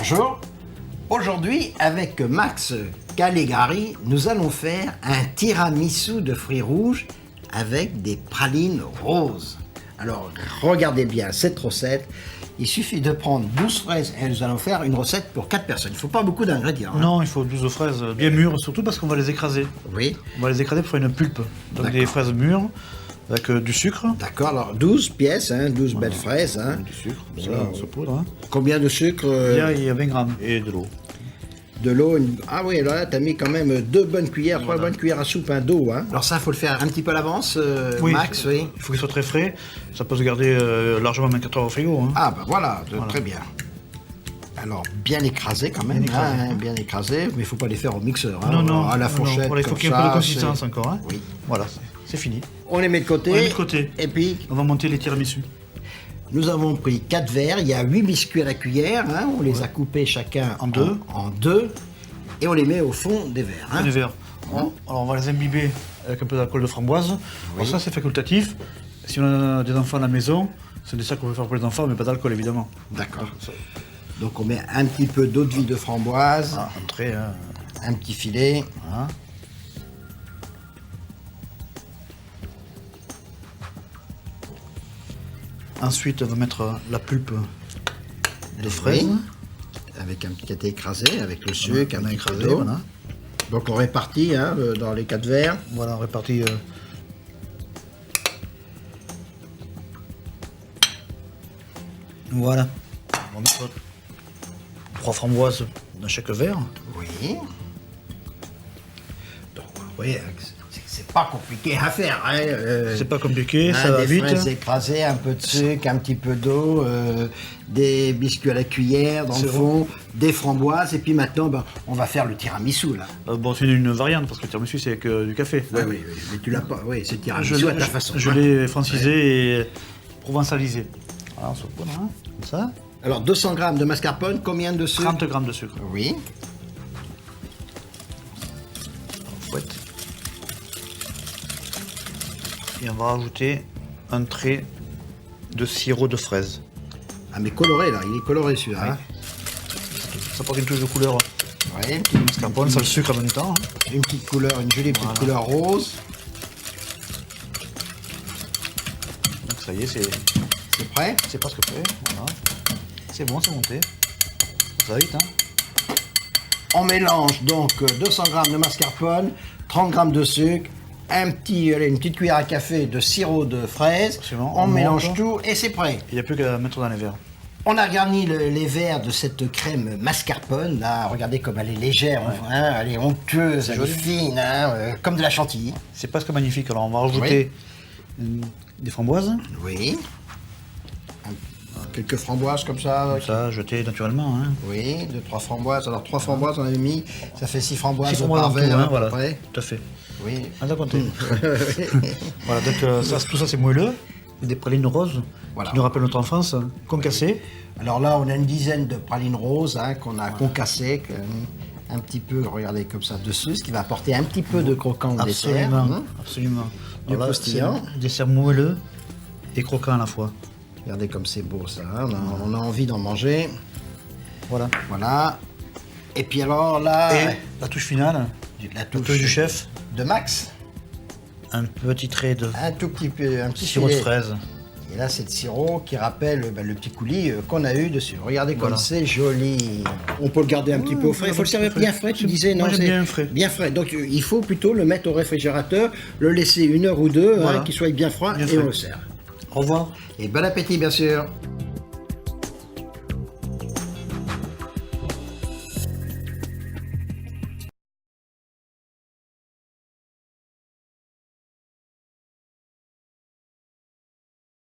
Bonjour. Aujourd'hui, avec Max Calegari, nous allons faire un tiramisu de fruits rouges avec des pralines roses. Alors, regardez bien cette recette. Il suffit de prendre 12 fraises et nous allons faire une recette pour 4 personnes. Il ne faut pas beaucoup d'ingrédients. Hein. Non, il faut 12 fraises bien mûres, surtout parce qu'on va les écraser. Oui. On va les écraser pour faire une pulpe. Donc des fraises mûres avec du sucre. D'accord, alors 12 pièces, hein, 12 belles fraises. Hein. Du sucre, Voilà. ça, en poudre. Hein. Combien de sucre Il y a 20 grammes. Et de l'eau. De l'eau, ah oui, là, tu as mis quand même 2 bonnes cuillères, 3 bonnes cuillères à soupe d'eau. Hein. Alors ça, il faut le faire un petit peu à l'avance, Oui, Max, oui. Il faut qu'il soit très frais. Ça peut se garder largement 24 heures au frigo. Hein. Ah ben voilà, très bien. Alors, bien écrasé quand même, bien écrasé, mais il ne faut pas les faire au mixeur, hein, Non, à la fourchette. Voilà, il faut qu'il y ait un peu de consistance encore. Hein. Oui. Voilà, c'est fini. On les met de côté. On les met de côté. Et puis, on va monter les tiramisu. Nous avons pris 4 verres, il y a 8 biscuits à la cuillère, hein, on les a coupés chacun En deux. En deux, et on les met au fond des verres. Hein. Des verres. Bon, alors on va les imbiber avec un peu d'alcool de framboise. Alors ça c'est facultatif. Si on a des enfants à la maison, c'est des ça qu'on veut faire pour les enfants, mais pas d'alcool évidemment. D'accord. Donc on met un petit peu d'eau de vie de framboise, Entrée, hein. un petit filet. Voilà. Ensuite, on va mettre la pulpe de fraise. Oui, avec un petit été écrasé, avec le sucre, un petit peu écrasé, d'eau. voilà. Donc on répartit hein, dans les 4 verres. Voilà, on répartit. Voilà. On va mettre 3 framboises dans chaque verre. Oui. Donc vous voyez, c'est pas compliqué à faire. Hein, C'est pas compliqué, ça va des vite. fraises écrasées, un peu de sucre, un petit peu d'eau, des biscuits à la cuillère dans le fond, des framboises, et puis maintenant on va faire le tiramisu là. Bon, c'est une variante parce que le tiramisu c'est avec du café. Oui, mais tu l'as pas. Oui, c'est tiramisu à ta façon. Je hein. l'ai francisé et provençalisé. Voilà, on se prend, hein, comme ça. Alors 200 g de mascarpone, combien de sucre? 30 g de sucre. Oui. On fouette. Et on va rajouter un trait de sirop de fraise. Ah mais coloré là, il est coloré celui-là. Hein. Ça porte une touche de couleur. Ouais, Mascarpone, ça le sucre en même temps. Hein. une petite couleur, une jolie petite couleur rose. Donc ça y est, c'est Prêt? presque prêt. Voilà. C'est bon, c'est monté. Ça va vite, hein. On mélange donc 200 g de mascarpone, 30 g de sucre, une petite cuillère à café de sirop de fraise. On mélange tout et c'est prêt. Il n'y a plus qu'à mettre dans les verres. On a garni les verres de cette crème mascarpone. Là, regardez comme elle est légère, hein, elle est onctueuse, elle est fine, hein, comme de la chantilly. C'est presque magnifique. Alors on va rajouter des framboises. Oui. Quelques framboises comme ça. Comme ça, jeter naturellement. Hein. Oui, 2-3 framboises. Alors 3 framboises, on avait mis, ça fait 6 framboises, 6 framboises par en tout, verre hein, à peu voilà. près. Tout à fait. Oui. On a compté. Voilà, donc tout ça c'est moelleux. Et des pralines roses qui nous rappellent notre enfance, concassées. Alors là, on a une dizaine de pralines roses hein, qu'on a concassées, un petit peu, regardez comme ça, dessus, ce qui va apporter un petit peu de croquant au dessert. Absolument. Du croustillant. Dessert moelleux et croquant à la fois. Regardez comme c'est beau ça, hein, on a envie d'en manger. Voilà. Voilà. Et puis alors là... Et la touche finale, la touche du chef. De Max. Un petit trait de Un tout petit peu, un petit sirop de filet. fraise. Et là, c'est le sirop qui rappelle le petit coulis qu'on a eu dessus. Regardez comme c'est joli. On peut le garder un petit peu au frais. Il faut le servir bien frais, tu disais, non? Moi, j'aime bien frais. Bien frais. Donc, il faut plutôt le mettre au réfrigérateur, le laisser 1 heure ou 2, Voilà. qu'il soit bien froid, et on le sert. Au revoir. Et bon appétit, bien sûr.